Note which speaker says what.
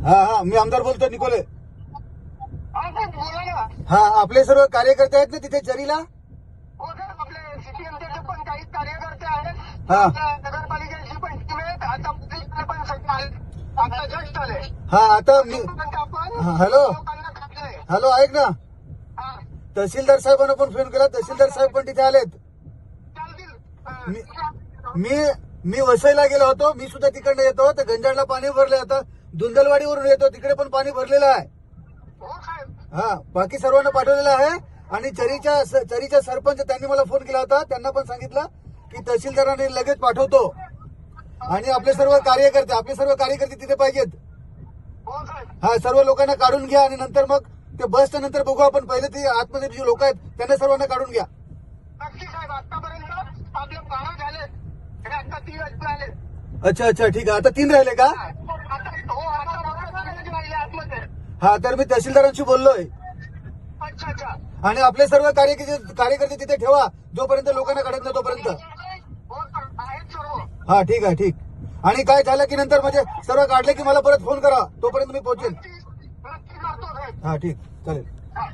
Speaker 1: हा मी आमदार बोलतो निकोले.
Speaker 2: हा सर बोला ना.
Speaker 1: हा आपले सर्व कार्यकर्ते आहेत ना तिथे चरीला.
Speaker 2: हो सर आपले सीपीएमचे पण काही कार्यकर्ते आहेत.
Speaker 1: हा.
Speaker 2: नगरपालिकेची पण टीम आहेत. आता पोलिसांना पण सगळे आले. आता जस्ट आले.
Speaker 1: हा आता मी
Speaker 2: आपण
Speaker 1: हॅलो
Speaker 2: लोकांना काढलंय.
Speaker 1: हॅलो ऐक ना,
Speaker 2: हा
Speaker 1: तहसीलदार साहेबांना पण फोन केला. तहसीलदार साहेब पण तिथे आलेत.
Speaker 2: चालतील.
Speaker 1: मी मी वसईला गेलो होतो. मी सुद्धा तिकडनं येतो. तर गंजाडला पाणी भरले. आता धुंदलवाडीवरून येतो, तिकडे पण पाणी भरलेलं आहे.
Speaker 2: हो साहेब.
Speaker 1: हा बाकी सर्वांना पाठवलेलं आहे. आणि चरीच्या सरपंच त्यांनी मला फोन केला होता. त्यांना पण सांगितलं की तहसीलदारांनी लगेच पाठवतो. आणि आपले सर्व कार्यकर्ते तिथे पाहिजेत.
Speaker 2: हो साहेब.
Speaker 1: हा सर्व लोकांना काढून घ्या आणि नंतर मग ते बसच्या नंतर बघू आपण. पहिले ते आतमध्ये जे लोक आहेत त्यांना सर्वांना काढून घ्या.
Speaker 2: नक्की साहेब. आतापर्यंत आपले बारा झाले. आता 3 वाजता आले.
Speaker 1: अच्छा ठीक आहे. आता 3 राहिले का?
Speaker 2: आता बघा राहिले आतमध्ये.
Speaker 1: हा तर मी तहसीलदारांशी बोललोय.
Speaker 2: अच्छा.
Speaker 1: आणि आपले सर्व कार्यकर्ते तिथे ठेवा जोपर्यंत लोकांना काढत नाही तोपर्यंत.
Speaker 2: हो सर आहेत सर्व.
Speaker 1: हा ठीक आहे. आणि काय झालं की नंतर म्हणजे सर्व काढले की मला परत फोन करा, तोपर्यंत मी पोहोचेन.
Speaker 2: नक्की करतो साहेब.
Speaker 1: हा ठीक चालेल.
Speaker 2: हा.